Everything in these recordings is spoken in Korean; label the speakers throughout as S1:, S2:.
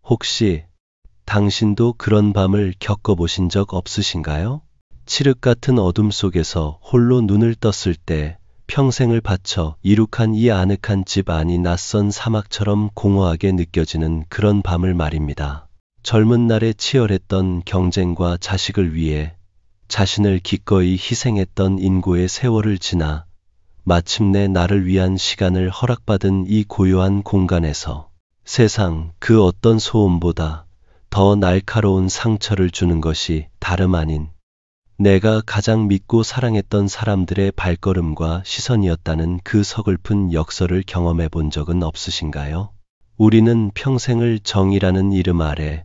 S1: 혹시 당신도 그런 밤을 겪어보신 적 없으신가요? 칠흑 같은 어둠 속에서 홀로 눈을 떴을 때 평생을 바쳐 이룩한 이 아늑한 집 안이 낯선 사막처럼 공허하게 느껴지는 그런 밤을 말입니다. 젊은 날에 치열했던 경쟁과 자식을 위해 자신을 기꺼이 희생했던 인고의 세월을 지나 마침내 나를 위한 시간을 허락받은 이 고요한 공간에서 세상 그 어떤 소음보다 더 날카로운 상처를 주는 것이 다름 아닌 내가 가장 믿고 사랑했던 사람들의 발걸음과 시선이었다는 그 서글픈 역설을 경험해 본 적은 없으신가요? 우리는 평생을 정이라는 이름 아래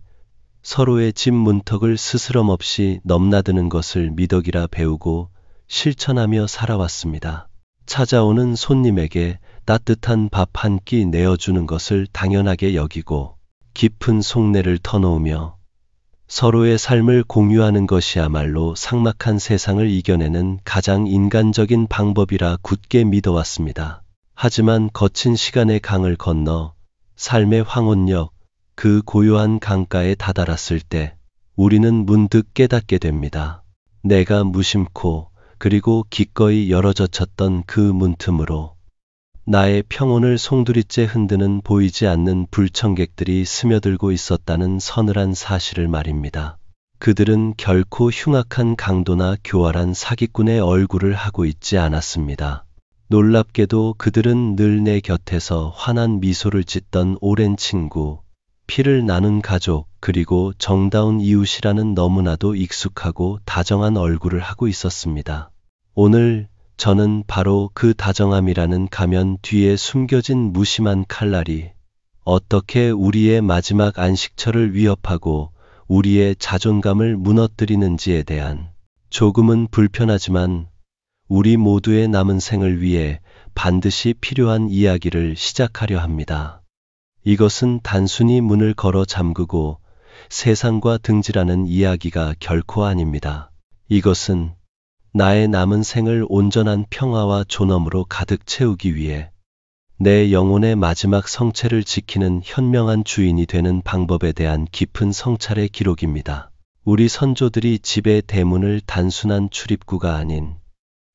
S1: 서로의 집 문턱을 스스럼 없이 넘나드는 것을 미덕이라 배우고 실천하며 살아왔습니다. 찾아오는 손님에게 따뜻한 밥 한 끼 내어주는 것을 당연하게 여기고 깊은 속내를 터놓으며 서로의 삶을 공유하는 것이야말로 삭막한 세상을 이겨내는 가장 인간적인 방법이라 굳게 믿어왔습니다. 하지만 거친 시간의 강을 건너 삶의 황혼역, 그 고요한 강가에 다다랐을 때 우리는 문득 깨닫게 됩니다. 내가 무심코 그리고 기꺼이 열어젖혔던 그 문틈으로 나의 평온을 송두리째 흔드는 보이지 않는 불청객들이 스며들고 있었다는 서늘한 사실을 말입니다. 그들은 결코 흉악한 강도나 교활한 사기꾼의 얼굴을 하고 있지 않았습니다. 놀랍게도 그들은 늘 내 곁에서 환한 미소를 짓던 오랜 친구, 피를 나눈 가족, 그리고 정다운 이웃이라는 너무나도 익숙하고 다정한 얼굴을 하고 있었습니다. 오늘 저는 바로 그 다정함이라는 가면 뒤에 숨겨진 무심한 칼날이 어떻게 우리의 마지막 안식처를 위협하고 우리의 자존감을 무너뜨리는지에 대한 조금은 불편하지만 우리 모두의 남은 생을 위해 반드시 필요한 이야기를 시작하려 합니다. 이것은 단순히 문을 걸어 잠그고 세상과 등지라는 이야기가 결코 아닙니다. 이것은 나의 남은 생을 온전한 평화와 존엄으로 가득 채우기 위해 내 영혼의 마지막 성체를 지키는 현명한 주인이 되는 방법에 대한 깊은 성찰의 기록입니다. 우리 선조들이 집의 대문을 단순한 출입구가 아닌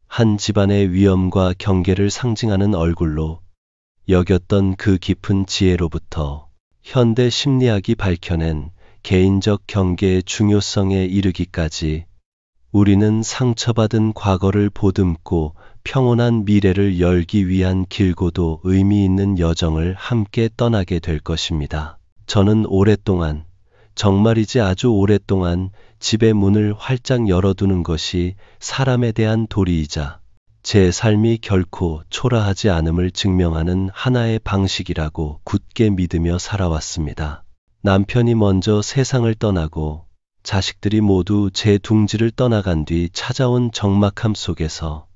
S1: 한 집안의 위엄과 경계를 상징하는 얼굴로 여겼던 그 깊은 지혜로부터 현대 심리학이 밝혀낸 개인적 경계의 중요성에 이르기까지 우리는 상처받은 과거를 보듬고 평온한 미래를 열기 위한 길고도 의미 있는 여정을 함께 떠나게 될 것입니다. 저는 오랫동안, 정말이지 아주 오랫동안 집의 문을 활짝 열어두는 것이 사람에 대한 도리이자 제 삶이 결코 초라하지 않음을 증명하는 하나의 방식이라고 굳게 믿으며 살아왔습니다. 남편이 먼저 세상을 떠나고 자식들이 모두 제 둥지를 떠나간 뒤 찾아온 적막함 속에서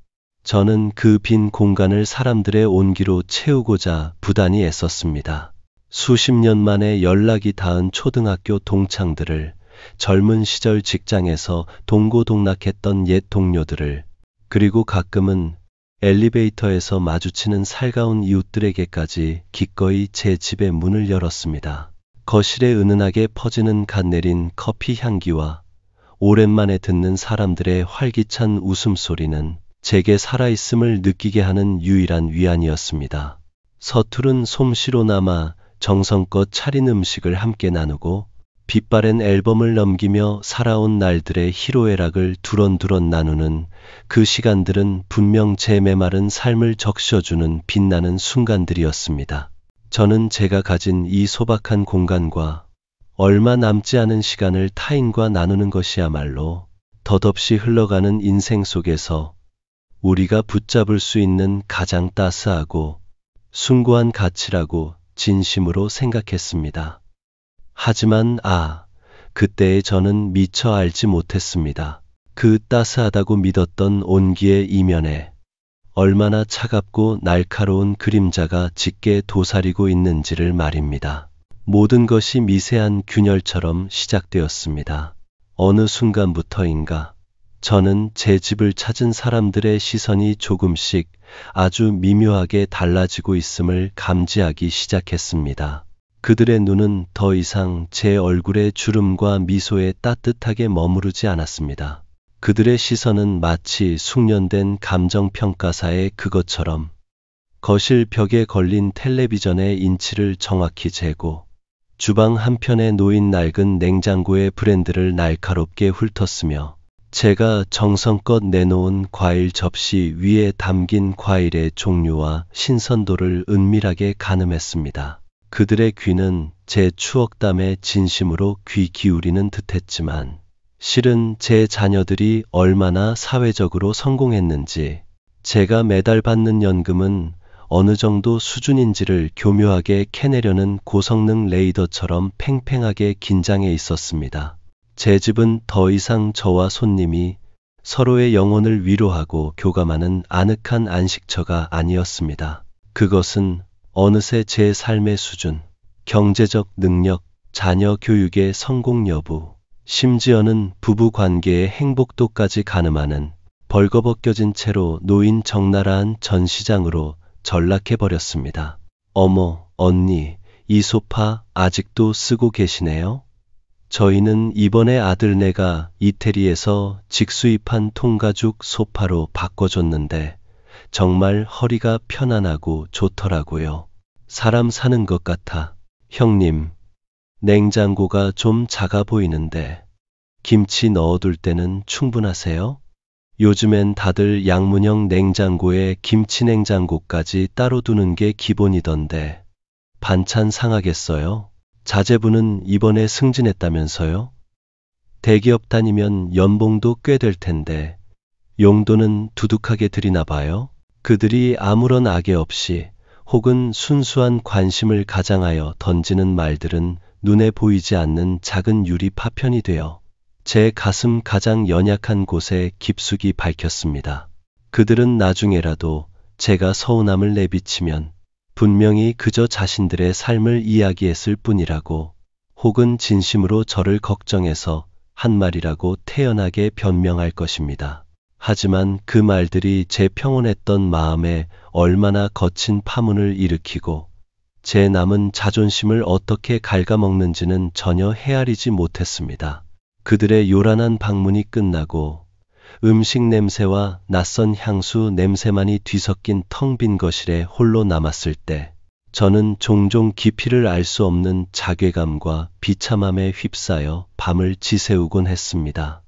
S1: 저는 그 빈 공간을 사람들의 온기로 채우고자 부단히 애썼습니다. 수십 년 만에 연락이 닿은 초등학교 동창들을, 젊은 시절 직장에서 동고동락했던 옛 동료들을, 그리고 가끔은 엘리베이터에서 마주치는 살가운 이웃들에게까지 기꺼이 제 집의 문을 열었습니다. 거실에 은은하게 퍼지는 갓 내린 커피 향기와 오랜만에 듣는 사람들의 활기찬 웃음소리는 제게 살아있음을 느끼게 하는 유일한 위안이었습니다. 서투른 솜씨로나마 정성껏 차린 음식을 함께 나누고 빛바랜 앨범을 넘기며 살아온 날들의 희로애락을 두런두런 나누는 그 시간들은 분명 제 메마른 삶을 적셔주는 빛나는 순간들이었습니다. 저는 제가 가진 이 소박한 공간과 얼마 남지 않은 시간을 타인과 나누는 것이야말로 덧없이 흘러가는 인생 속에서 우리가 붙잡을 수 있는 가장 따스하고 숭고한 가치라고 진심으로 생각했습니다. 하지만 그때의 저는 미처 알지 못했습니다. 그 따스하다고 믿었던 온기의 이면에 얼마나 차갑고 날카로운 그림자가 짙게 도사리고 있는지를 말입니다. 모든 것이 미세한 균열처럼 시작되었습니다. 어느 순간부터인가 저는 제 집을 찾은 사람들의 시선이 조금씩 아주 미묘하게 달라지고 있음을 감지하기 시작했습니다. 그들의 눈은 더 이상 제 얼굴의 주름과 미소에 따뜻하게 머무르지 않았습니다. 그들의 시선은 마치 숙련된 감정평가사의 그것처럼 거실 벽에 걸린 텔레비전의 인치를 정확히 재고 주방 한편에 놓인 낡은 냉장고의 브랜드를 날카롭게 훑었으며 제가 정성껏 내놓은 과일 접시 위에 담긴 과일의 종류와 신선도를 은밀하게 가늠했습니다. 그들의 귀는 제 추억담에 진심으로 귀 기울이는 듯했지만 실은 제 자녀들이 얼마나 사회적으로 성공했는지, 제가 매달 받는 연금은 어느 정도 수준인지를 교묘하게 캐내려는 고성능 레이더처럼 팽팽하게 긴장해 있었습니다. 제 집은 더 이상 저와 손님이 서로의 영혼을 위로하고 교감하는 아늑한 안식처가 아니었습니다. 그것은 어느새 제 삶의 수준, 경제적 능력, 자녀 교육의 성공 여부, 심지어는 부부 관계의 행복도까지 가늠하는 벌거벗겨진 채로 놓인 적나라한 전시장으로 전락해버렸습니다. 어머, 언니, 이 소파 아직도 쓰고 계시네요? 저희는 이번에 아들네가 이태리에서 직수입한 통가죽 소파로 바꿔줬는데 정말 허리가 편안하고 좋더라고요. 사람 사는 것 같아. 형님, 냉장고가 좀 작아 보이는데 김치 넣어둘 때는 충분하세요? 요즘엔 다들 양문형 냉장고에 김치 냉장고까지 따로 두는 게 기본이던데 반찬 상하겠어요? 자제분은 이번에 승진했다면서요? 대기업 다니면 연봉도 꽤 될 텐데 용돈은 두둑하게 드리나 봐요? 그들이 아무런 악의 없이 혹은 순수한 관심을 가장하여 던지는 말들은 눈에 보이지 않는 작은 유리 파편이 되어 제 가슴 가장 연약한 곳에 깊숙이 박혔습니다. 그들은 나중에라도 제가 서운함을 내비치면 분명히 그저 자신들의 삶을 이야기했을 뿐이라고, 혹은 진심으로 저를 걱정해서 한 말이라고 태연하게 변명할 것입니다. 하지만 그 말들이 제 평온했던 마음에 얼마나 거친 파문을 일으키고 제 남은 자존심을 어떻게 갉아먹는지는 전혀 헤아리지 못했습니다. 그들의 요란한 방문이 끝나고 음식 냄새와 낯선 향수 냄새만이 뒤섞인 텅 빈 거실에 홀로 남았을 때 저는 종종 깊이를 알 수 없는 자괴감과 비참함에 휩싸여 밤을 지새우곤 했습니다.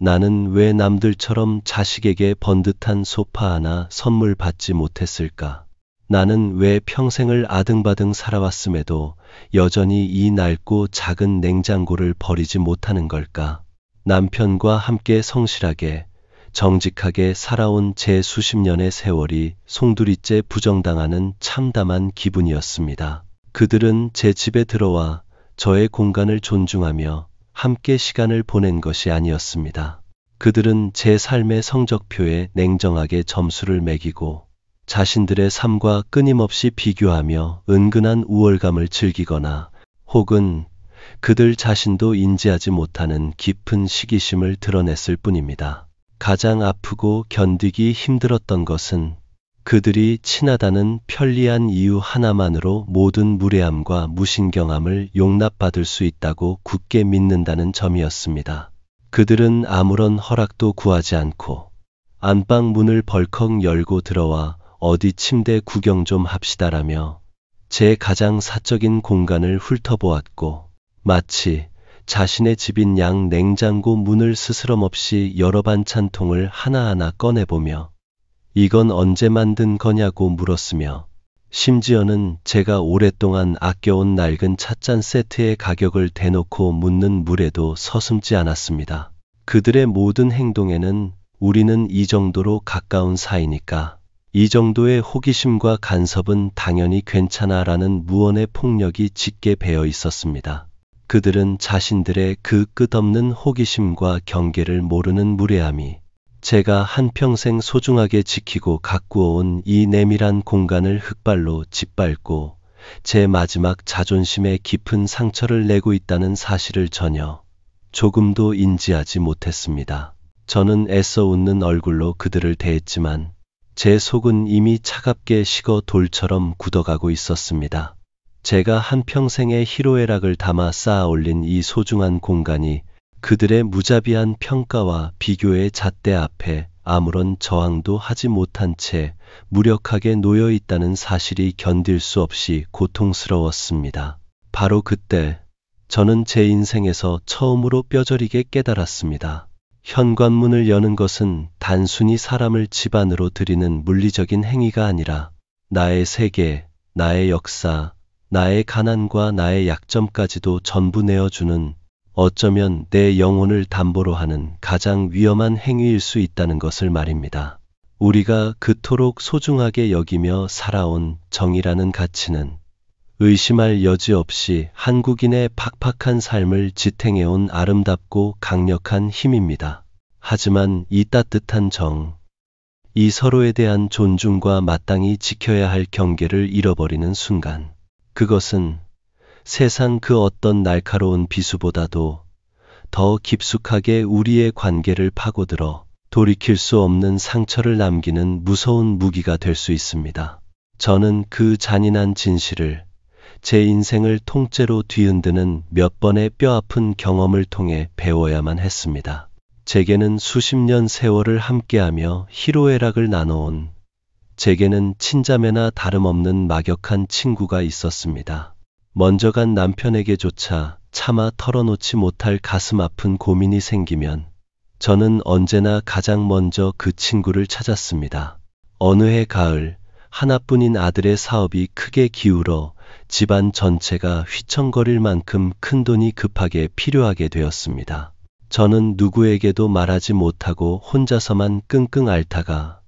S1: 나는 왜 남들처럼 자식에게 번듯한 소파 하나 선물 받지 못했을까? 나는 왜 평생을 아등바등 살아왔음에도 여전히 이 낡고 작은 냉장고를 버리지 못하는 걸까? 남편과 함께 성실하게, 정직하게 살아온 제 수십 년의 세월이 송두리째 부정당하는 참담한 기분이었습니다. 그들은 제 집에 들어와 저의 공간을 존중하며 함께 시간을 보낸 것이 아니었습니다. 그들은 제 삶의 성적표에 냉정하게 점수를 매기고 자신들의 삶과 끊임없이 비교하며 은근한 우월감을 즐기거나 혹은 그들 자신도 인지하지 못하는 깊은 시기심을 드러냈을 뿐입니다. 가장 아프고 견디기 힘들었던 것은 그들이 친하다는 편리한 이유 하나만으로 모든 무례함과 무신경함을 용납받을 수 있다고 굳게 믿는다는 점이었습니다. 그들은 아무런 허락도 구하지 않고 안방 문을 벌컥 열고 들어와 어디 침대 구경 좀 합시다라며 제 가장 사적인 공간을 훑어보았고 마치 자신의 집인 양 냉장고 문을 스스럼없이 여러 반찬통을 하나하나 꺼내보며 이건 언제 만든 거냐고 물었으며 심지어는 제가 오랫동안 아껴온 낡은 찻잔 세트의 가격을 대놓고 묻는 물에도 서슴지 않았습니다. 그들의 모든 행동에는 우리는 이 정도로 가까운 사이니까 이 정도의 호기심과 간섭은 당연히 괜찮아라는 무언의 폭력이 짙게 배어 있었습니다. 그들은 자신들의 그 끝없는 호기심과 경계를 모르는 무례함이 제가 한평생 소중하게 지키고 가꾸어온 이 내밀한 공간을 흙발로 짓밟고 제 마지막 자존심에 깊은 상처를 내고 있다는 사실을 전혀 조금도 인지하지 못했습니다. 저는 애써 웃는 얼굴로 그들을 대했지만 제 속은 이미 차갑게 식어 돌처럼 굳어가고 있었습니다. 제가 한평생의 희로애락을 담아 쌓아 올린 이 소중한 공간이 그들의 무자비한 평가와 비교의 잣대 앞에 아무런 저항도 하지 못한 채 무력하게 놓여 있다는 사실이 견딜 수 없이 고통스러웠습니다. 바로 그때 저는 제 인생에서 처음으로 뼈저리게 깨달았습니다. 현관문을 여는 것은 단순히 사람을 집 안으로 들이는 물리적인 행위가 아니라 나의 세계, 나의 역사, 나의 가난과 나의 약점까지도 전부 내어주는, 어쩌면 내 영혼을 담보로 하는 가장 위험한 행위일 수 있다는 것을 말입니다. 우리가 그토록 소중하게 여기며 살아온 정의라는 가치는 의심할 여지 없이 한국인의 팍팍한 삶을 지탱해온 아름답고 강력한 힘입니다. 하지만 이 따뜻한 정, 이 서로에 대한 존중과 마땅히 지켜야 할 경계를 잃어버리는 순간, 그것은 세상 그 어떤 날카로운 비수보다도 더 깊숙하게 우리의 관계를 파고들어 돌이킬 수 없는 상처를 남기는 무서운 무기가 될 수 있습니다. 저는 그 잔인한 진실을 제 인생을 통째로 뒤흔드는 몇 번의 뼈아픈 경험을 통해 배워야만 했습니다. 제게는 수십 년 세월을 함께하며 희로애락을 나눠온, 제게는 친자매나 다름없는 막역한 친구가 있었습니다. 먼저 간 남편에게조차 차마 털어놓지 못할 가슴 아픈 고민이 생기면 저는 언제나 가장 먼저 그 친구를 찾았습니다. 어느 해 가을, 하나뿐인 아들의 사업이 크게 기울어 집안 전체가 휘청거릴 만큼 큰돈이 급하게 필요하게 되었습니다. 저는 누구에게도 말하지 못하고 혼자서만 끙끙 앓다가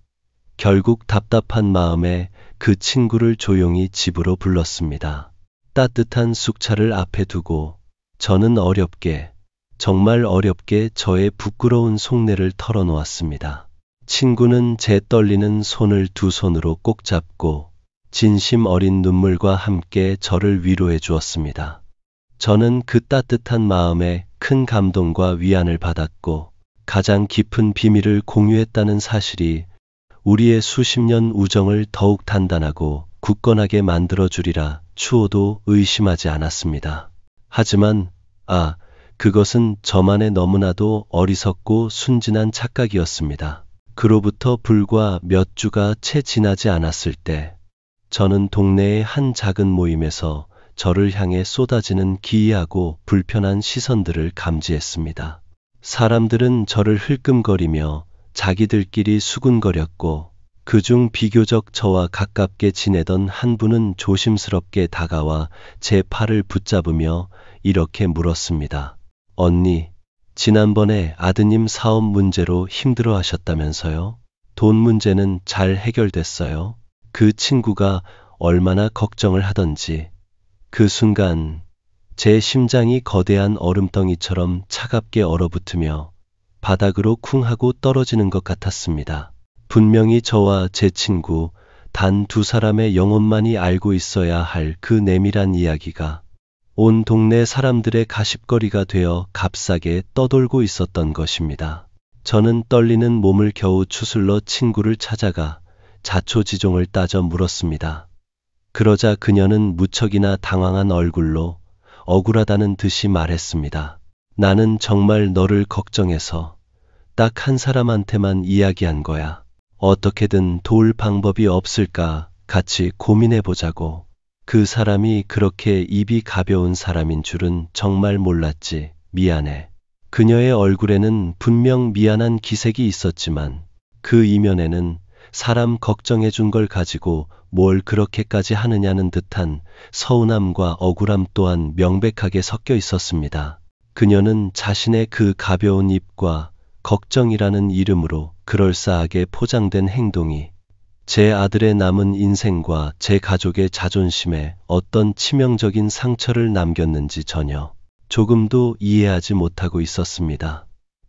S1: 결국 답답한 마음에 그 친구를 조용히 집으로 불렀습니다. 따뜻한 쑥차를 앞에 두고 저는 어렵게, 정말 어렵게 저의 부끄러운 속내를 털어놓았습니다. 친구는 제 떨리는 손을 두 손으로 꼭 잡고 진심 어린 눈물과 함께 저를 위로해 주었습니다. 저는 그 따뜻한 마음에 큰 감동과 위안을 받았고 가장 깊은 비밀을 공유했다는 사실이 우리의 수십 년 우정을 더욱 단단하고 굳건하게 만들어주리라 추호도 의심하지 않았습니다. 하지만 그것은 저만의 너무나도 어리석고 순진한 착각이었습니다. 그로부터 불과 몇 주가 채 지나지 않았을 때 저는 동네의 한 작은 모임에서 저를 향해 쏟아지는 기이하고 불편한 시선들을 감지했습니다. 사람들은 저를 흘끔거리며 자기들끼리 수군거렸고 그중 비교적 저와 가깝게 지내던 한 분은 조심스럽게 다가와 제 팔을 붙잡으며 이렇게 물었습니다. 언니, 지난번에 아드님 사업 문제로 힘들어 하셨다면서요? 돈 문제는 잘 해결됐어요? 그 친구가 얼마나 걱정을 하던지 그 순간 제 심장이 거대한 얼음덩이처럼 차갑게 얼어붙으며 바닥으로 쿵 하고 떨어지는 것 같았습니다. 분명히 저와 제 친구 단 두 사람의 영혼만이 알고 있어야 할 그 내밀한 이야기가 온 동네 사람들의 가십거리가 되어 값싸게 떠돌고 있었던 것입니다. 저는 떨리는 몸을 겨우 추슬러 친구를 찾아가 자초지종을 따져 물었습니다. 그러자 그녀는 무척이나 당황한 얼굴로 억울하다는 듯이 말했습니다. 나는 정말 너를 걱정해서 딱 한 사람한테만 이야기한 거야. 어떻게든 도울 방법이 없을까 같이 고민해보자고. 그 사람이 그렇게 입이 가벼운 사람인 줄은 정말 몰랐지. 미안해. 그녀의 얼굴에는 분명 미안한 기색이 있었지만 그 이면에는 사람 걱정해준 걸 가지고 뭘 그렇게까지 하느냐는 듯한 서운함과 억울함 또한 명백하게 섞여 있었습니다. 그녀는 자신의 그 가벼운 입과 걱정이라는 이름으로 그럴싸하게 포장된 행동이 제 아들의 남은 인생과 제 가족의 자존심에 어떤 치명적인 상처를 남겼는지 전혀 조금도 이해하지 못하고 있었습니다.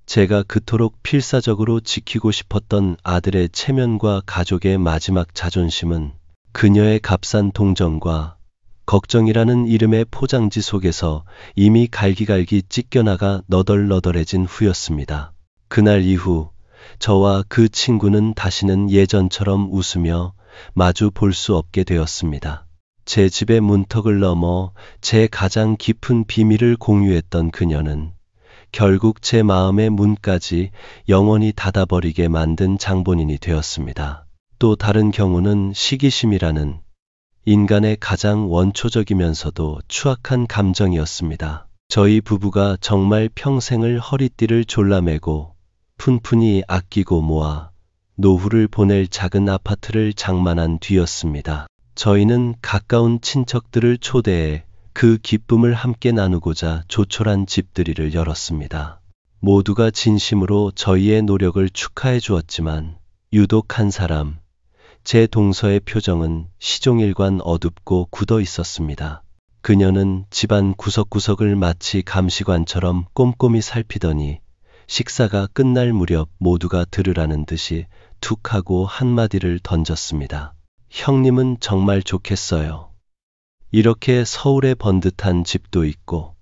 S1: 제가 그토록 필사적으로 지키고 싶었던 아들의 체면과 가족의 마지막 자존심은 그녀의 값싼 동정과 걱정이라는 이름의 포장지 속에서 이미 갈기갈기 찢겨나가 너덜너덜해진 후였습니다. 그날 이후 저와 그 친구는 다시는 예전처럼 웃으며 마주 볼 수 없게 되었습니다. 제 집의 문턱을 넘어 제 가장 깊은 비밀을 공유했던 그녀는 결국 제 마음의 문까지 영원히 닫아버리게 만든 장본인이 되었습니다. 또 다른 경우는 시기심이라는 인간의 가장 원초적이면서도 추악한 감정이었습니다. 저희 부부가 정말 평생을 허리띠를 졸라매고 푼푼히 아끼고 모아 노후를 보낼 작은 아파트를 장만한 뒤였습니다. 저희는 가까운 친척들을 초대해 그 기쁨을 함께 나누고자 조촐한 집들이를 열었습니다. 모두가 진심으로 저희의 노력을 축하해 주었지만 유독 한 사람, 제 동서의 표정은 시종일관 어둡고 굳어 있었습니다. 그녀는 집안 구석구석을 마치 감시관처럼 꼼꼼히 살피더니 식사가 끝날 무렵 모두가 들으라는 듯이 툭 하고 한마디를 던졌습니다. 형님은 정말 좋겠어요. 이렇게 서울에 번듯한 집도 있고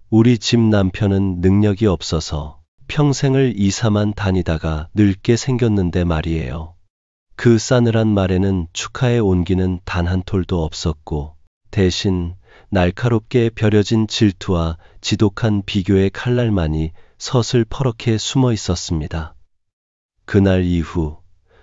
S1: 우리 집 남편은 능력이 없어서 평생을 이사만 다니다가 늙게 생겼는데 말이에요. 그 싸늘한 말에는 축하의 온기는 단 한 톨도 없었고 대신 날카롭게 벼려진 질투와 지독한 비교의 칼날만이 서슬퍼렇게 숨어 있었습니다. 그날 이후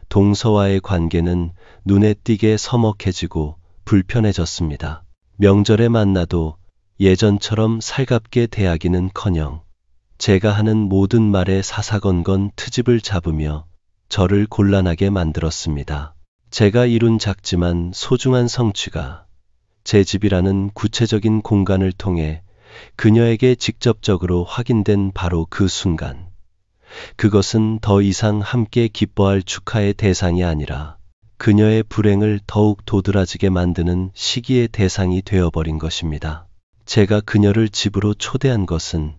S1: 동서와의 관계는 눈에 띄게 서먹해지고 불편해졌습니다. 명절에 만나도 예전처럼 살갑게 대하기는커녕 제가 하는 모든 말에 사사건건 트집을 잡으며 저를 곤란하게 만들었습니다. 제가 이룬 작지만 소중한 성취가 제 집이라는 구체적인 공간을 통해 그녀에게 직접적으로 확인된 바로 그 순간, 그것은 더 이상 함께 기뻐할 축하의 대상이 아니라 그녀의 불행을 더욱 도드라지게 만드는 시기의 대상이 되어버린 것입니다. 제가 그녀를 집으로 초대한 것은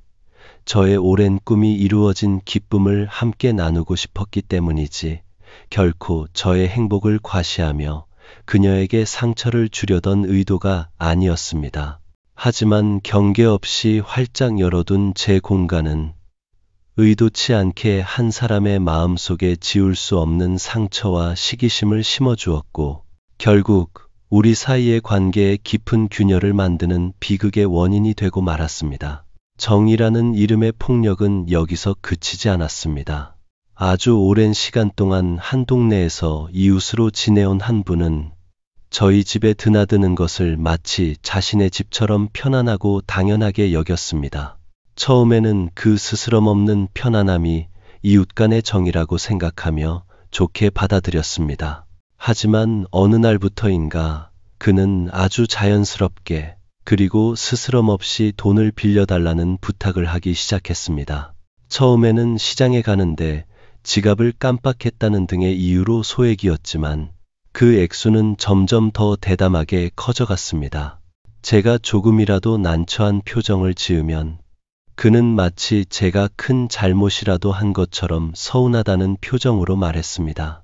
S1: 저의 오랜 꿈이 이루어진 기쁨을 함께 나누고 싶었기 때문이지 결코 저의 행복을 과시하며 그녀에게 상처를 주려던 의도가 아니었습니다. 하지만 경계 없이 활짝 열어둔 제 공간은 의도치 않게 한 사람의 마음속에 지울 수 없는 상처와 시기심을 심어주었고 결국 우리 사이의 관계에 깊은 균열을 만드는 비극의 원인이 되고 말았습니다. 정이라는 이름의 폭력은 여기서 그치지 않았습니다. 아주 오랜 시간 동안 한 동네에서 이웃으로 지내온 한 분은 저희 집에 드나드는 것을 마치 자신의 집처럼 편안하고 당연하게 여겼습니다. 처음에는 그 스스럼 없는 편안함이 이웃 간의 정이라고 생각하며 좋게 받아들였습니다. 하지만 어느 날부터인가 그는 아주 자연스럽게 그리고 스스럼 없이 돈을 빌려달라는 부탁을 하기 시작했습니다. 처음에는 시장에 가는데 지갑을 깜빡했다는 등의 이유로 소액이었지만 그 액수는 점점 더 대담하게 커져갔습니다. 제가 조금이라도 난처한 표정을 지으면 그는 마치 제가 큰 잘못이라도 한 것처럼 서운하다는 표정으로 말했습니다.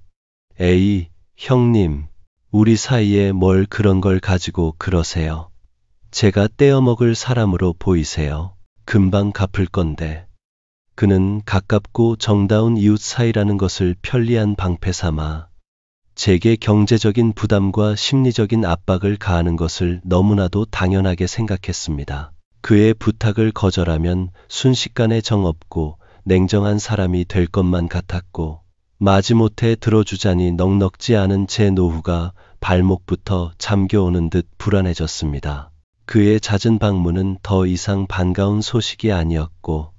S1: 에이, 형님, 우리 사이에 뭘 그런 걸 가지고 그러세요. 제가 떼어먹을 사람으로 보이세요. 금방 갚을 건데. 그는 가깝고 정다운 이웃 사이라는 것을 편리한 방패 삼아 제게 경제적인 부담과 심리적인 압박을 가하는 것을 너무나도 당연하게 생각했습니다. 그의 부탁을 거절하면 순식간에 정없고 냉정한 사람이 될 것만 같았고 마지못해 들어주자니 넉넉지 않은 제 노후가 발목부터 잠겨오는 듯 불안해졌습니다. 그의 잦은 방문은 더 이상 반가운 소식이 아니었고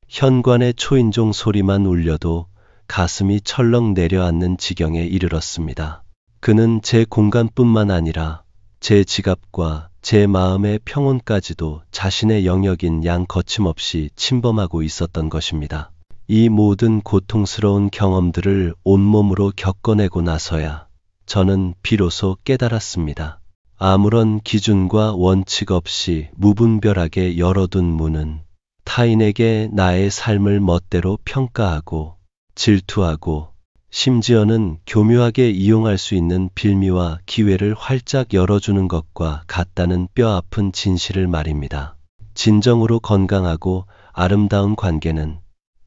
S1: 현관의 초인종 소리만 울려도 가슴이 철렁 내려앉는 지경에 이르렀습니다. 그는 제 공간뿐만 아니라 제 지갑과 제 마음의 평온까지도 자신의 영역인 양 거침없이 침범하고 있었던 것입니다. 이 모든 고통스러운 경험들을 온몸으로 겪어내고 나서야 저는 비로소 깨달았습니다. 아무런 기준과 원칙 없이 무분별하게 열어둔 문은 타인에게 나의 삶을 멋대로 평가하고 질투하고 심지어는 교묘하게 이용할 수 있는 빌미와 기회를 활짝 열어주는 것과 같다는 뼈아픈 진실을 말입니다. 진정으로 건강하고 아름다운 관계는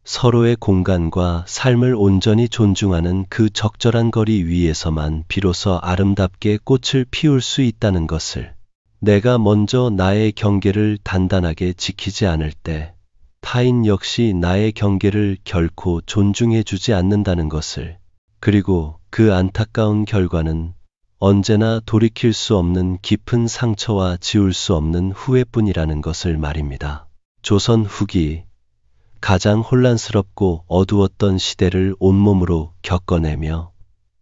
S1: 서로의 공간과 삶을 온전히 존중하는 그 적절한 거리 위에서만 비로소 아름답게 꽃을 피울 수 있다는 것을, 내가 먼저 나의 경계를 단단하게 지키지 않을 때 타인 역시 나의 경계를 결코 존중해 주지 않는다는 것을, 그리고 그 안타까운 결과는 언제나 돌이킬 수 없는 깊은 상처와 지울 수 없는 후회뿐이라는 것을 말입니다. 조선 후기 가장 혼란스럽고 어두웠던 시대를 온몸으로 겪어내며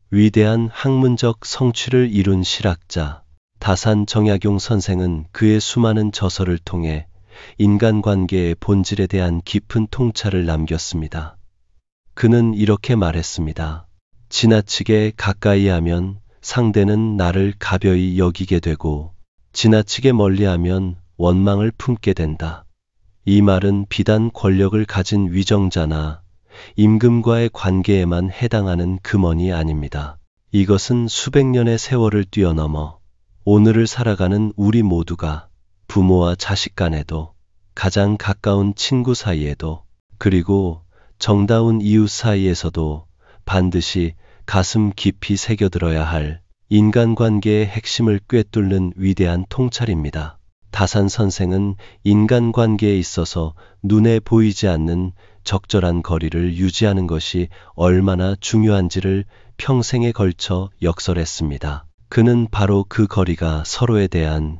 S1: 위대한 학문적 성취를 이룬 실학자 다산 정약용 선생은 그의 수많은 저서를 통해 인간관계의 본질에 대한 깊은 통찰을 남겼습니다. 그는 이렇게 말했습니다. 지나치게 가까이 하면 상대는 나를 가벼이 여기게 되고 지나치게 멀리하면 원망을 품게 된다. 이 말은 비단 권력을 가진 위정자나 임금과의 관계에만 해당하는 금언이 아닙니다. 이것은 수백 년의 세월을 뛰어넘어 오늘을 살아가는 우리 모두가 부모와 자식 간에도, 가장 가까운 친구 사이에도, 그리고 정다운 이웃 사이에서도 반드시 가슴 깊이 새겨들어야 할 인간관계의 핵심을 꿰뚫는 위대한 통찰입니다. 다산 선생은 인간관계에 있어서 눈에 보이지 않는 적절한 거리를 유지하는 것이 얼마나 중요한지를 평생에 걸쳐 역설했습니다. 그는 바로 그 거리가 서로에 대한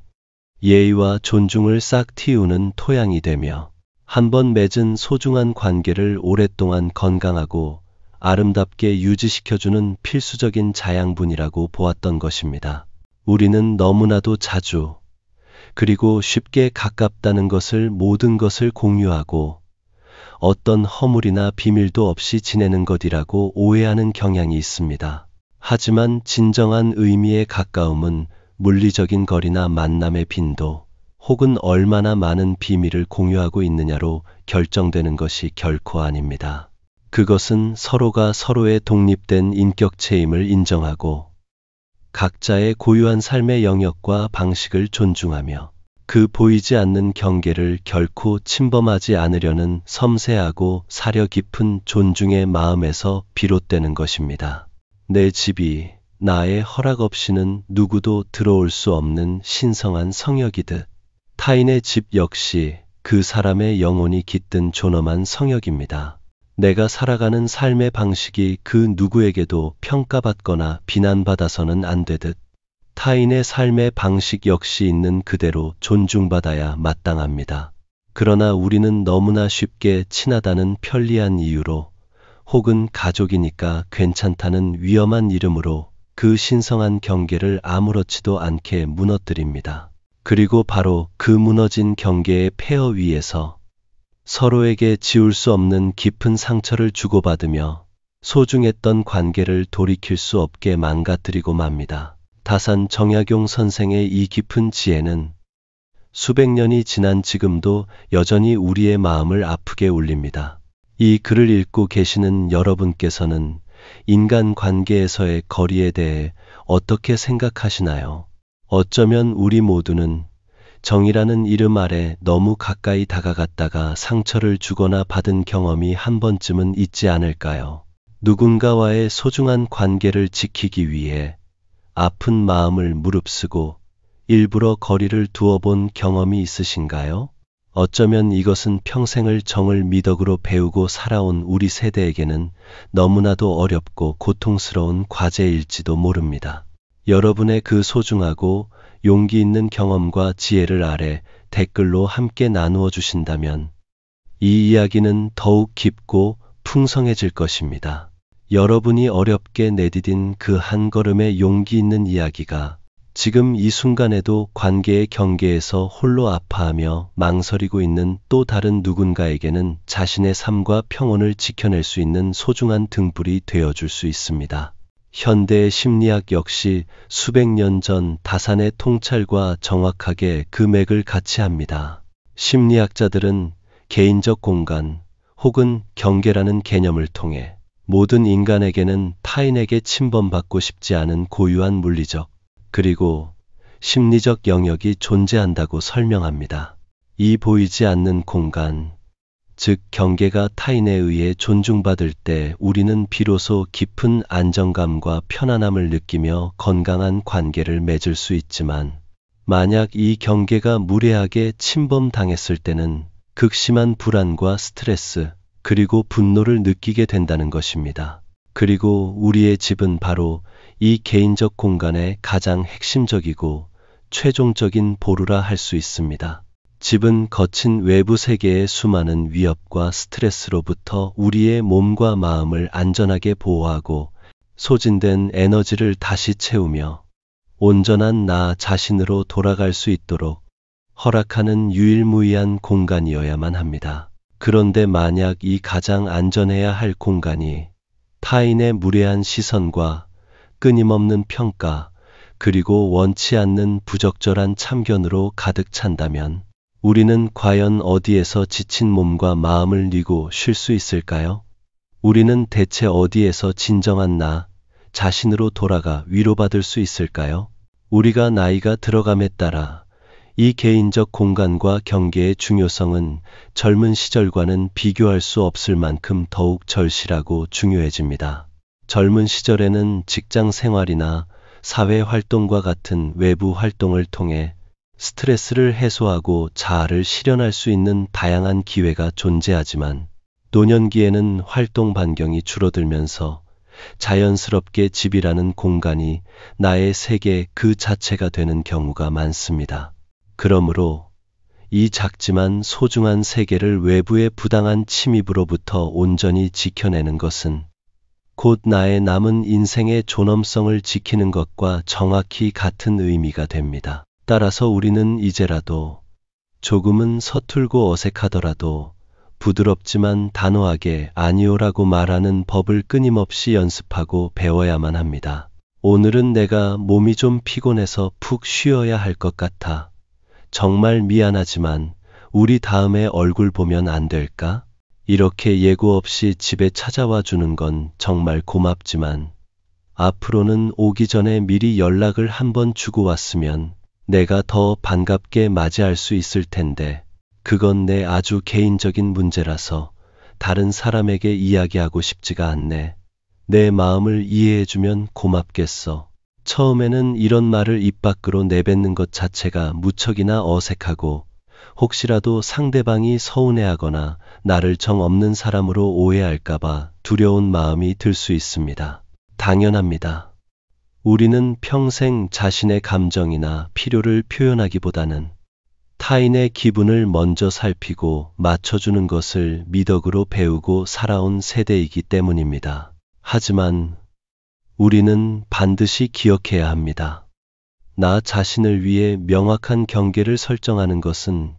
S1: 예의와 존중을 싹 틔우는 토양이 되며 한번 맺은 소중한 관계를 오랫동안 건강하고 아름답게 유지시켜주는 필수적인 자양분이라고 보았던 것입니다. 우리는 너무나도 자주 그리고 쉽게 가깝다는 것을, 모든 것을 공유하고 어떤 허물이나 비밀도 없이 지내는 것이라고 오해하는 경향이 있습니다. 하지만 진정한 의미의 가까움은 물리적인 거리나 만남의 빈도 혹은 얼마나 많은 비밀을 공유하고 있느냐로 결정되는 것이 결코 아닙니다. 그것은 서로가 서로의 독립된 인격체임을 인정하고 각자의 고유한 삶의 영역과 방식을 존중하며 그 보이지 않는 경계를 결코 침범하지 않으려는 섬세하고 사려 깊은 존중의 마음에서 비롯되는 것입니다. 내 집이 나의 허락 없이는 누구도 들어올 수 없는 신성한 성역이듯 타인의 집 역시 그 사람의 영혼이 깃든 존엄한 성역입니다. 내가 살아가는 삶의 방식이 그 누구에게도 평가받거나 비난받아서는 안 되듯 타인의 삶의 방식 역시 있는 그대로 존중받아야 마땅합니다. 그러나 우리는 너무나 쉽게 친하다는 편리한 이유로 혹은 가족이니까 괜찮다는 위험한 이름으로 그 신성한 경계를 아무렇지도 않게 무너뜨립니다. 그리고 바로 그 무너진 경계의 폐허 위에서 서로에게 지울 수 없는 깊은 상처를 주고받으며 소중했던 관계를 돌이킬 수 없게 망가뜨리고 맙니다. 다산 정약용 선생의 이 깊은 지혜는 수백 년이 지난 지금도 여전히 우리의 마음을 아프게 울립니다. 이 글을 읽고 계시는 여러분께서는 인간관계에서의 거리에 대해 어떻게 생각하시나요? 어쩌면 우리 모두는 정이라는 이름 아래 너무 가까이 다가갔다가 상처를 주거나 받은 경험이 한 번쯤은 있지 않을까요? 누군가와의 소중한 관계를 지키기 위해 아픈 마음을 무릅쓰고 일부러 거리를 두어본 경험이 있으신가요? 어쩌면 이것은 평생을 정을 미덕으로 배우고 살아온 우리 세대에게는 너무나도 어렵고 고통스러운 과제일지도 모릅니다. 여러분의 그 소중하고 용기 있는 경험과 지혜를 아래 댓글로 함께 나누어 주신다면 이 이야기는 더욱 깊고 풍성해질 것입니다. 여러분이 어렵게 내디딘 그 한 걸음의 용기 있는 이야기가 지금 이 순간에도 관계의 경계에서 홀로 아파하며 망설이고 있는 또 다른 누군가에게는 자신의 삶과 평온을 지켜낼 수 있는 소중한 등불이 되어줄 수 있습니다. 현대의 심리학 역시 수백 년 전 다산의 통찰과 정확하게 그 맥을 같이 합니다. 심리학자들은 개인적 공간 혹은 경계라는 개념을 통해 모든 인간에게는 타인에게 침범받고 싶지 않은 고유한 물리적 그리고 심리적 영역이 존재한다고 설명합니다. 이 보이지 않는 공간, 즉 경계가 타인에 의해 존중받을 때 우리는 비로소 깊은 안정감과 편안함을 느끼며 건강한 관계를 맺을 수 있지만, 만약 이 경계가 무례하게 침범당했을 때는 극심한 불안과 스트레스, 그리고 분노를 느끼게 된다는 것입니다. 그리고 우리의 집은 바로 이 개인적 공간의 가장 핵심적이고 최종적인 보루라 할 수 있습니다. 집은 거친 외부 세계의 수많은 위협과 스트레스로부터 우리의 몸과 마음을 안전하게 보호하고 소진된 에너지를 다시 채우며 온전한 나 자신으로 돌아갈 수 있도록 허락하는 유일무이한 공간이어야만 합니다. 그런데 만약 이 가장 안전해야 할 공간이 타인의 무례한 시선과 끊임없는 평가, 그리고 원치 않는 부적절한 참견으로 가득 찬다면 우리는 과연 어디에서 지친 몸과 마음을 뉘고 쉴 수 있을까요? 우리는 대체 어디에서 진정한 나 자신으로 돌아가 위로받을 수 있을까요? 우리가 나이가 들어감에 따라 이 개인적 공간과 경계의 중요성은 젊은 시절과는 비교할 수 없을 만큼 더욱 절실하고 중요해집니다. 젊은 시절에는 직장 생활이나 사회 활동과 같은 외부 활동을 통해 스트레스를 해소하고 자아를 실현할 수 있는 다양한 기회가 존재하지만, 노년기에는 활동 반경이 줄어들면서 자연스럽게 집이라는 공간이 나의 세계 그 자체가 되는 경우가 많습니다. 그러므로 이 작지만 소중한 세계를 외부의 부당한 침입으로부터 온전히 지켜내는 것은 곧 나의 남은 인생의 존엄성을 지키는 것과 정확히 같은 의미가 됩니다. 따라서 우리는 이제라도 조금은 서툴고 어색하더라도 부드럽지만 단호하게 아니오라고 말하는 법을 끊임없이 연습하고 배워야만 합니다. 오늘은 내가 몸이 좀 피곤해서 푹 쉬어야 할 것 같아. 정말 미안하지만 우리 다음에 얼굴 보면 안 될까? 이렇게 예고 없이 집에 찾아와 주는 건 정말 고맙지만 앞으로는 오기 전에 미리 연락을 한번 주고 왔으면 내가 더 반갑게 맞이할 수 있을 텐데, 그건 내 아주 개인적인 문제라서 다른 사람에게 이야기하고 싶지가 않네. 내 마음을 이해해주면 고맙겠어. 처음에는 이런 말을 입 밖으로 내뱉는 것 자체가 무척이나 어색하고, 혹시라도 상대방이 서운해하거나 나를 정 없는 사람으로 오해할까봐 두려운 마음이 들 수 있습니다. 당연합니다. 우리는 평생 자신의 감정이나 필요를 표현하기보다는 타인의 기분을 먼저 살피고 맞춰주는 것을 미덕으로 배우고 살아온 세대이기 때문입니다. 하지만 우리는 반드시 기억해야 합니다. 나 자신을 위해 명확한 경계를 설정하는 것은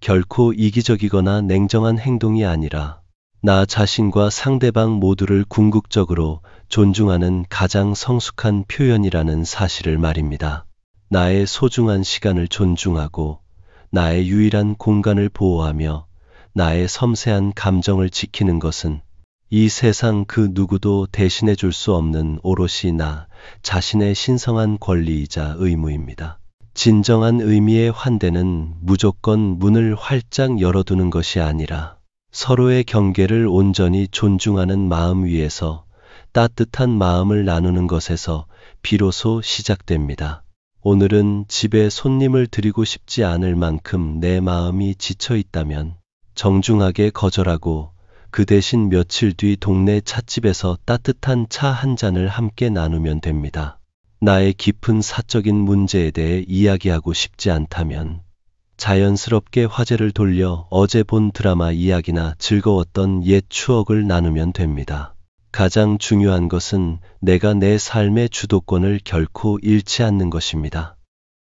S1: 결코 이기적이거나 냉정한 행동이 아니라 나 자신과 상대방 모두를 궁극적으로 존중하는 가장 성숙한 표현이라는 사실을 말입니다. 나의 소중한 시간을 존중하고 나의 유일한 공간을 보호하며 나의 섬세한 감정을 지키는 것은 이 세상 그 누구도 대신해 줄 수 없는 오롯이 나 자신의 신성한 권리이자 의무입니다. 진정한 의미의 환대는 무조건 문을 활짝 열어두는 것이 아니라 서로의 경계를 온전히 존중하는 마음 위에서 따뜻한 마음을 나누는 것에서 비로소 시작됩니다. 오늘은 집에 손님을 드리고 싶지 않을 만큼 내 마음이 지쳐 있다면 정중하게 거절하고 그 대신 며칠 뒤 동네 찻집에서 따뜻한 차 한 잔을 함께 나누면 됩니다. 나의 깊은 사적인 문제에 대해 이야기하고 싶지 않다면 자연스럽게 화제를 돌려 어제 본 드라마 이야기나 즐거웠던 옛 추억을 나누면 됩니다. 가장 중요한 것은 내가 내 삶의 주도권을 결코 잃지 않는 것입니다.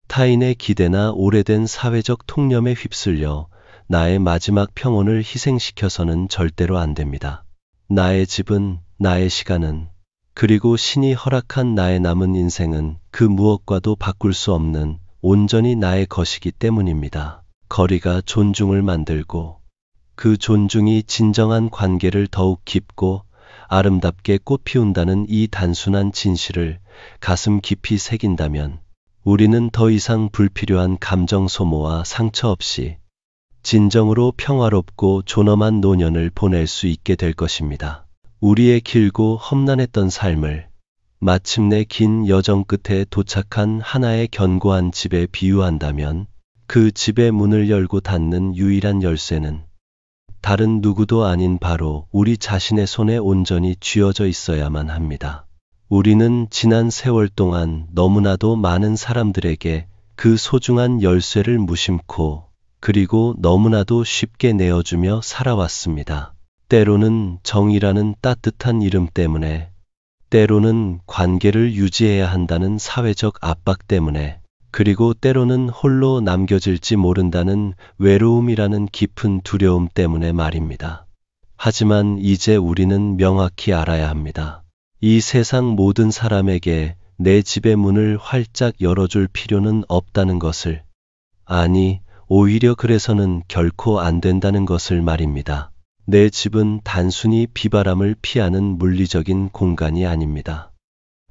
S1: 타인의 기대나 오래된 사회적 통념에 휩쓸려 나의 마지막 평온을 희생시켜서는 절대로 안 됩니다. 나의 집은, 나의 시간은, 그리고 신이 허락한 나의 남은 인생은 그 무엇과도 바꿀 수 없는 온전히 나의 것이기 때문입니다. 거리가 존중을 만들고 그 존중이 진정한 관계를 더욱 깊고 아름답게 꽃피운다는 이 단순한 진실을 가슴 깊이 새긴다면 우리는 더 이상 불필요한 감정 소모와 상처 없이 진정으로 평화롭고 존엄한 노년을 보낼 수 있게 될 것입니다. 우리의 길고 험난했던 삶을 마침내 긴 여정 끝에 도착한 하나의 견고한 집에 비유한다면 그 집의 문을 열고 닫는 유일한 열쇠는 다른 누구도 아닌 바로 우리 자신의 손에 온전히 쥐어져 있어야만 합니다. 우리는 지난 세월 동안 너무나도 많은 사람들에게 그 소중한 열쇠를 무심코 그리고 너무나도 쉽게 내어주며 살아왔습니다. 때로는 정이라는 따뜻한 이름 때문에, 때로는 관계를 유지해야 한다는 사회적 압박 때문에, 그리고 때로는 홀로 남겨질지 모른다는 외로움이라는 깊은 두려움 때문에 말입니다. 하지만 이제 우리는 명확히 알아야 합니다. 이 세상 모든 사람에게 내 집의 문을 활짝 열어줄 필요는 없다는 것을, 아니, 오히려 그래서는 결코 안 된다는 것을 말입니다. 내 집은 단순히 비바람을 피하는 물리적인 공간이 아닙니다.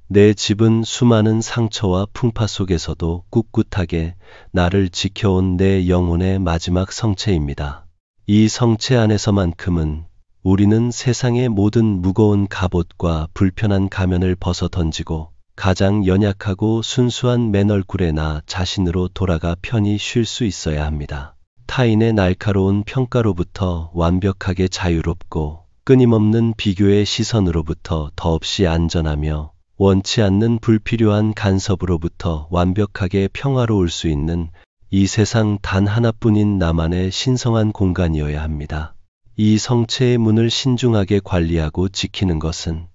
S1: 내 집은 수많은 상처와 풍파 속에서도 꿋꿋하게 나를 지켜온 내 영혼의 마지막 성체입니다. 이 성체 안에서만큼은 우리는 세상의 모든 무거운 갑옷과 불편한 가면을 벗어 던지고 가장 연약하고 순수한 맨 얼굴의 나 자신으로 돌아가 편히 쉴 수 있어야 합니다. 타인의 날카로운 평가로부터 완벽하게 자유롭고 끊임없는 비교의 시선으로부터 더없이 안전하며 원치 않는 불필요한 간섭으로부터 완벽하게 평화로울 수 있는 이 세상 단 하나뿐인 나만의 신성한 공간이어야 합니다. 이 성체의 문을 신중하게 관리하고 지키는 것은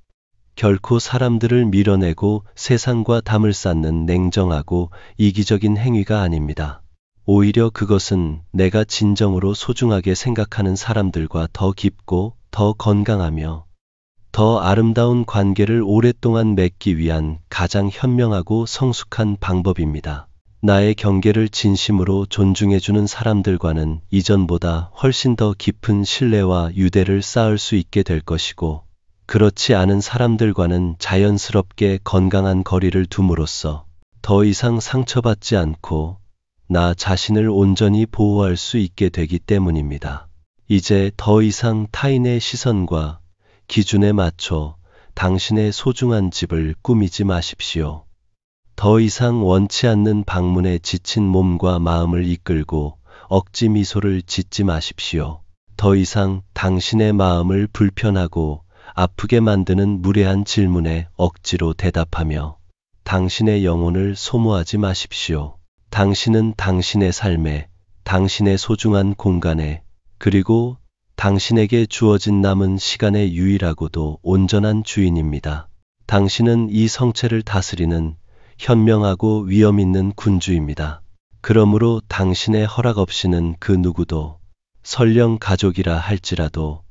S1: 결코 사람들을 밀어내고 세상과 담을 쌓는 냉정하고 이기적인 행위가 아닙니다. 오히려 그것은 내가 진정으로 소중하게 생각하는 사람들과 더 깊고 더 건강하며 더 아름다운 관계를 오랫동안 맺기 위한 가장 현명하고 성숙한 방법입니다. 나의 경계를 진심으로 존중해주는 사람들과는 이전보다 훨씬 더 깊은 신뢰와 유대를 쌓을 수 있게 될 것이고, 그렇지 않은 사람들과는 자연스럽게 건강한 거리를 둠으로써 더 이상 상처받지 않고 나 자신을 온전히 보호할 수 있게 되기 때문입니다. 이제 더 이상 타인의 시선과 기준에 맞춰 당신의 소중한 집을 꾸미지 마십시오. 더 이상 원치 않는 방문에 지친 몸과 마음을 이끌고 억지 미소를 짓지 마십시오. 더 이상 당신의 마음을 불편하고 아프게 만드는 무례한 질문에 억지로 대답하며 당신의 영혼을 소모하지 마십시오. 당신은 당신의 삶에, 당신의 소중한 공간에, 그리고 당신에게 주어진 남은 시간의 유일하고도 온전한 주인입니다. 당신은 이 성체를 다스리는 현명하고 위엄 있는 군주입니다. 그러므로 당신의 허락 없이는 그 누구도, 설령 가족이라 할지라도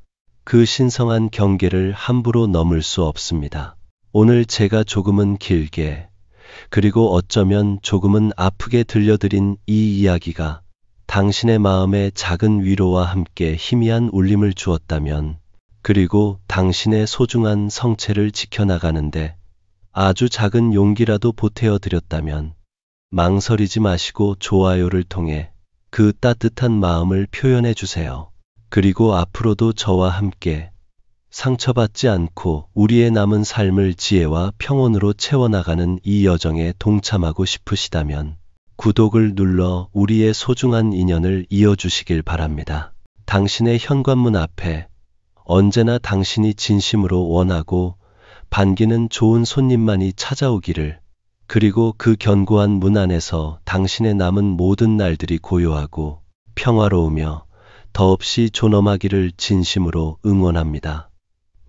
S1: 그 신성한 경계를 함부로 넘을 수 없습니다. 오늘 제가 조금은 길게, 그리고 어쩌면 조금은 아프게 들려드린 이 이야기가 당신의 마음에 작은 위로와 함께 희미한 울림을 주었다면, 그리고 당신의 소중한 성체를 지켜나가는데 아주 작은 용기라도 보태어 드렸다면, 망설이지 마시고 좋아요를 통해 그 따뜻한 마음을 표현해 주세요. 그리고 앞으로도 저와 함께 상처받지 않고 우리의 남은 삶을 지혜와 평온으로 채워나가는 이 여정에 동참하고 싶으시다면 구독을 눌러 우리의 소중한 인연을 이어주시길 바랍니다. 당신의 현관문 앞에 언제나 당신이 진심으로 원하고 반기는 좋은 손님만이 찾아오기를, 그리고 그 견고한 문 안에서 당신의 남은 모든 날들이 고요하고 평화로우며 더없이 존엄하기를 진심으로 응원합니다.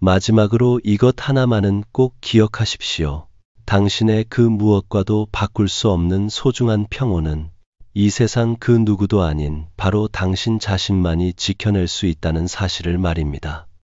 S1: 마지막으로 이것 하나만은 꼭 기억하십시오. 당신의 그 무엇과도 바꿀 수 없는 소중한 평온은 이 세상 그 누구도 아닌 바로 당신 자신만이 지켜낼 수 있다는 사실을 말입니다.